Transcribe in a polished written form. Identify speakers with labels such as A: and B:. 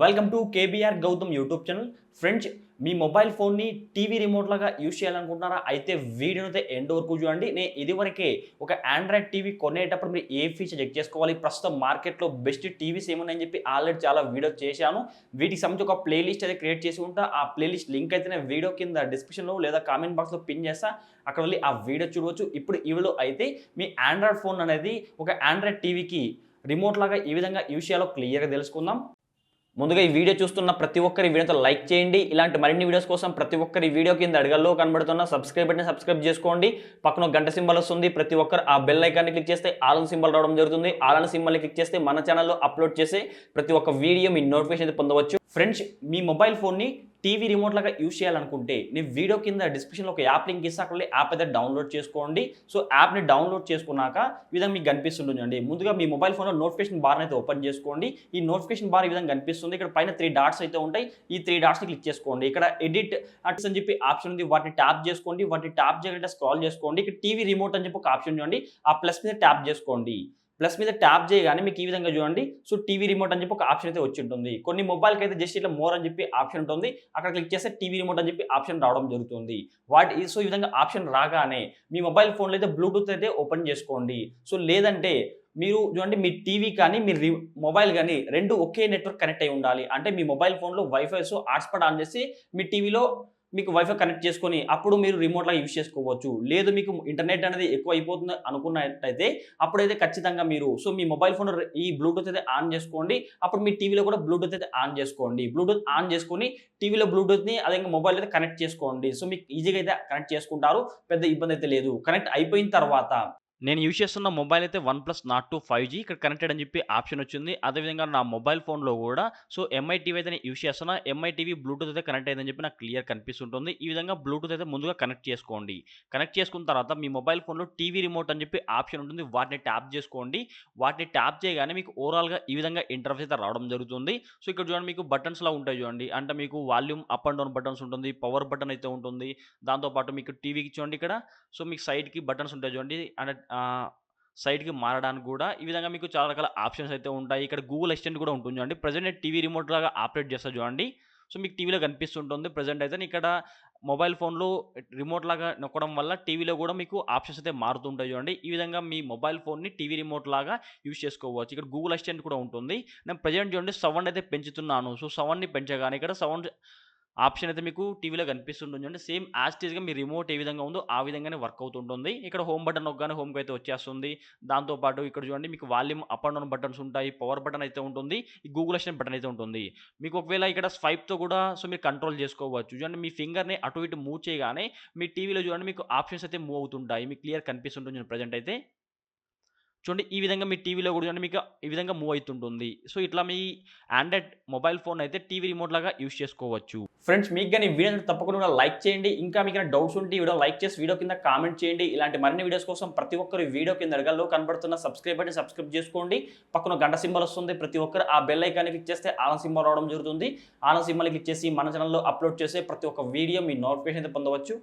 A: Welcome to KBR Gautam YouTube channel. Friends, మీ mobile ఫోన్ని TV remote లాగా యూజ్ చేయాలనుకుంటున్నారా? అయితే వీడియోని అయితే ఎండ్ వరకు చూడండి. నేను ఇదివరకే ఒక ఆండ్రాయిడ్ టీవీ కొనేటప్పుడు మీరు ఏ ఫీచర్ చెక్ చేసుకోవాలి, ప్రస్తుతం మార్కెట్లో బెస్ట్ టీవీస్ ఏమున్నాయని చెప్పి ఆల్రెడీ చాలా వీడియో చేశాను. వీటికి సంబంధించి ఒక ప్లేలిస్ట్ అయితే క్రియేట్ చేసి ఉంటా. ఆ ప్లేలిస్ట్ లింక్ అయితే నేను వీడియో కింద డిస్క్రిప్షన్లో లేదా కామెంట్ బాక్స్లో పిన్ చేస్తా. అక్కడ వెళ్ళి ఆ వీడియో చూడవచ్చు. ఇప్పుడు ఈ వీడియో అయితే మీ ఆండ్రాయిడ్ ఫోన్ అనేది ఒక ఆండ్రాయిడ్ టీవీకి రిమోట్ లాగా ఏ విధంగా యూజ్ చేయాలో క్లియర్గా తెలుసుకుందాం. ముందుగా ఈ వీడియో చూస్తున్న ప్రతి ఒక్కరి వీడియోతో లైక్ చేయండి. ఇలాంటి మరిన్ని వీడియోస్ కోసం ప్రతి ఒక్కరి వీడియో కింద అడగల్లో కనబడుతున్న సబ్స్క్రైబ్ బటన్ సబ్స్క్రైబ్ చేసుకోండి. పక్కన గంట సింబల్ వస్తుంది. ప్రతి ఒక్కరు ఆ బెల్ ఐకాన్ని క్లిక్ చేస్తే ఆల్ సింబల్ రావడం జరుగుతుంది. ఆల్ సింబల్ని క్లిక్ చేస్తే మన ఛానల్లో అప్లోడ్ చేసే ప్రతి ఒక్క వీడియో మీ నోటిఫికేషన్ పొందవచ్చు. ఫ్రెండ్స్, మీ మొబైల్ ఫోన్ని టీవీ రిమోట్ లాగా యూజ్ చేయాలనుకుంటే నేను వీడియో కింద డిస్క్రిప్షన్లో ఒక యాప్ లింక్ ఇస్తే అక్కడ యాప్ అయితే డౌన్లోడ్ చేసుకోండి. సో యాప్ని డౌన్లోడ్ చేసుకున్నాక ఈ విధంగా మీకు కనిపిస్తుంటుంది. ముందుగా మీ మొబైల్ ఫోన్లో నోటిఫికేషన్ బార్ అయితే ఓపెన్ చేసుకోండి. ఈ నోటిఫికేషన్ బార్ ఈ విధంగా కనిపిస్తుంది. ఇక్కడ పైన 3 డాట్స్ అయితే ఉంటాయి. ఈ 3 డాట్స్ని క్లిక్ చేసుకోండి. ఇక్కడ ఎడిట్ అట్స్ అని చెప్పి ఆప్షన్ ఉంది. వాటిని ట్యాప్ చేసుకోండి. వాటిని ట్యాప్ చేయాలంటే స్క్రాల్ చేసుకోండి. ఇక్కడ టీవీ రిమోట్ అని చెప్పి ఒక ఆప్షన్ చూడండి. ఆ ప్లస్ మీద ట్యాప్ చేసుకోండి. ప్లస్ మీద ట్యాప్ చేయగానే మీకు ఈ విధంగా చూడండి. సో టీవీ రిమోట్ అని చెప్పి ఒక ఆప్షన్ అయితే వచ్చి ఉంటుంది. కొన్ని మొబైల్కి అయితే జస్ట్ ఇట్లా మోర్ అని చెప్పి ఆప్షన్ ఉంటుంది. అక్కడ క్లిక్ చేస్తే టీవీ రిమోట్ అని చెప్పి ఆప్షన్ రావడం జరుగుతుంది. సో ఈ విధంగా ఆప్షన్ రాగానే మీ మొబైల్ ఫోన్లో అయితే బ్లూటూత్ అయితే ఓపెన్ చేసుకోండి. సో లేదంటే మీరు చూడండి, మీ టీవీ కానీ మీ మొబైల్ కానీ రెండు ఒకే నెట్వర్క్ కనెక్ట్ అయి ఉండాలి. అంటే మీ మొబైల్ ఫోన్లో వైఫై హాట్స్పాట్ ఆన్ చేసి మీ టీవీలో మీకు వైఫై కనెక్ట్ చేసుకొని అప్పుడు మీరు రిమోట్లా యూజ్ చేసుకోవచ్చు. లేదు మీకు ఇంటర్నెట్ అనేది ఎక్కువ అయిపోతుంది అనుకున్నట్టయితే అప్పుడైతే ఖచ్చితంగా మీరు మీ మొబైల్ ఫోన్ ఈ బ్లూటూత్ అయితే ఆన్ చేసుకోండి. అప్పుడు మీ టీవీలో కూడా బ్లూటూత్ అయితే ఆన్ చేసుకోండి. బ్లూటూత్ ఆన్ చేసుకొని టీవీలో బ్లూటూత్ని అదే మొబైల్ అయితే కనెక్ట్ చేసుకోండి. సో మీకు ఈజీగా అయితే కనెక్ట్ చేసుకుంటారు. పెద్ద ఇబ్బంది అయితే లేదు. కనెక్ట్ అయిపోయిన తర్వాత నేను యూజ్ చేస్తున్న మొబైల్ అయితే OnePlus Nord 2 5G ఇక్కడ కనెక్టెడ్ అని చెప్పి ఆప్షన్ వచ్చింది. అదేవిధంగా నా మొబైల్ ఫోన్లో కూడా ఎంఐ టీవీ అయితే నేను యూజ్ చేస్తున్నా. ఎంఐ టీవీ బ్లూటూత్ అయితే కనెక్ట్ అయిందని చెప్పి నాకు క్లియర్ కనిపిస్తుంటుంది. ఈ విధంగా బ్లూటూత్ అయితే ముందుగా కనెక్ట్ చేసుకోండి. కనెక్ట్ చేసుకున్న తర్వాత మీ మొబైల్ ఫోన్లో టీవీ రిమోట్ అని చెప్పి ఆప్షన్ ఉంటుంది. వాటిని ట్యాప్ చేసుకోండి. వాటిని ట్యాప్ చేయగానే మీకు ఓవరాల్గా ఈ విధంగా ఇంటర్ఫేస్ అయితే రావడం జరుగుతుంది. సో ఇక్కడ చూడండి, మీకు బటన్స్లా ఉంటాయి చూడండి. అంటే మీకు volume up and down buttons ఉంటుంది. పవర్ బటన్ అయితే ఉంటుంది. దాంతోపాటు మీకు టీవీకి చూడండి ఇక్కడ మీకు సైడ్కి బటన్స్ ఉంటాయి చూడండి. అంటే సైడ్‌కి మారడానికి గూడా ఈ విధంగా మీకు చాలా రకాల ఆప్షన్స్ అయితే ఉంటాయి. ఇక్కడ గూగుల్ అసిస్టెంట్ కూడా ఉంటుంది చూడండి. ప్రెజెంట్ నేను టీవీ రిమోట్ లాగా ఆపరేట్ చేస్తా చూడండి. మీకు టీవీలో కనిపిస్తుంటుంది. ప్రెజెంట్ అయితే ఇక్కడ మొబైల్ ఫోన్‌లో రిమోట్ లాగా నొక్కడం వల్ల టీవీలో కూడా మీకు ఆప్షన్స్ అయితే మారుతుంటాయి చూడండి. ఈ విధంగా మీ మొబైల్ ఫోన్‌ని టీవీ రిమోట్ లాగా యూజ్ చేసుకోవచ్చు. ఇక్కడ గూగుల్ అసిస్టెంట్ కూడా ఉంటుంది. నేను ప్రెజెంట్ చూడండి సౌండ్ అయితే పెంచుతున్నాను. సౌండ్‌ని పెంచగానే ఇక్కడ సౌండ్ ఆప్షన్ అయితే మీకు టీవీలో కనిపిస్తుంటుంది చూడండి. సేమ్ యాజ్ ఇట్ ఈస్‌గా మీ రిమోట్ ఏ విధంగా ఉందో ఆ విధంగానే వర్క్ అవుతుంటుంది. ఇక్కడ హోమ్ బటన్ నొక్కగానే హోమ్‌కి అయితే వచ్చేస్తుంది. దాంతో పాటు ఇక్కడ చూడండి, మీకు volume up and down buttons ఉంటాయి. పవర్ బటన్ అయితే ఉంటుంది. ఈ గూగుల్ అసిస్టెంట్ బటన్ అయితే ఉంటుంది. మీకు ఒకవేళ ఇక్కడ స్వైప్‌తో కూడా మీరు కంట్రోల్ చేసుకోవచ్చు. చూడండి, మీ ఫింగర్‌ని అటు ఇటు మూవ్ చేయగానే మీ టీవీలో చూడండి మీకు ఆప్షన్స్ అయితే మూవ్ అవుతుంటాయి. మీకు క్లియర్ కనిపిస్తుంటుంది ప్రెజెంట్ అయితే. చూడండి, ఈ విధంగా మీ టీవీలో కూడా చూడండి మీకు ఈ విధంగా మూవ్ అవుతుంటుంది. ఇట్లా మీ ఆండ్రాయిడ్ మొబైల్ ఫోన్ అయితే టీవీ రిమోట్ లాగా యూజ్ చేసుకోవచ్చు. ఫ్రెండ్స్, మీకు కానీ వీడియో తప్పకుండా లైక్ చేయండి. ఇంకా మీకు డౌట్స్ ఉంటే ఈ వీడియో లైక్ చేసి వీడియో కింద కామెంట్ చేయండి. ఇలాంటి మరిన్ని వీడియోస్ కోసం ప్రతి ఒక్కరు వీడియో కింద అడగల్లో కనబడుతున్న సబ్స్క్రైబ్ బటన్ సబ్స్క్రైబ్ చేసుకోండి. పక్కన గంట సింబల్ వస్తుంది. ప్రతి ఒక్కరు ఆ బెల్ ఐకాన్ని క్లిక్ చేస్తే ఆల్ సింబల్ రావడం జరుగుతుంది. ఆల్ సింబల్ని క్లిక్ చేసి మన ఛానల్లో అప్లోడ్ చేసే ప్రతి ఒక్క వీడియో మీ నోటిఫికేషన్ అయితే పొందవచ్చు.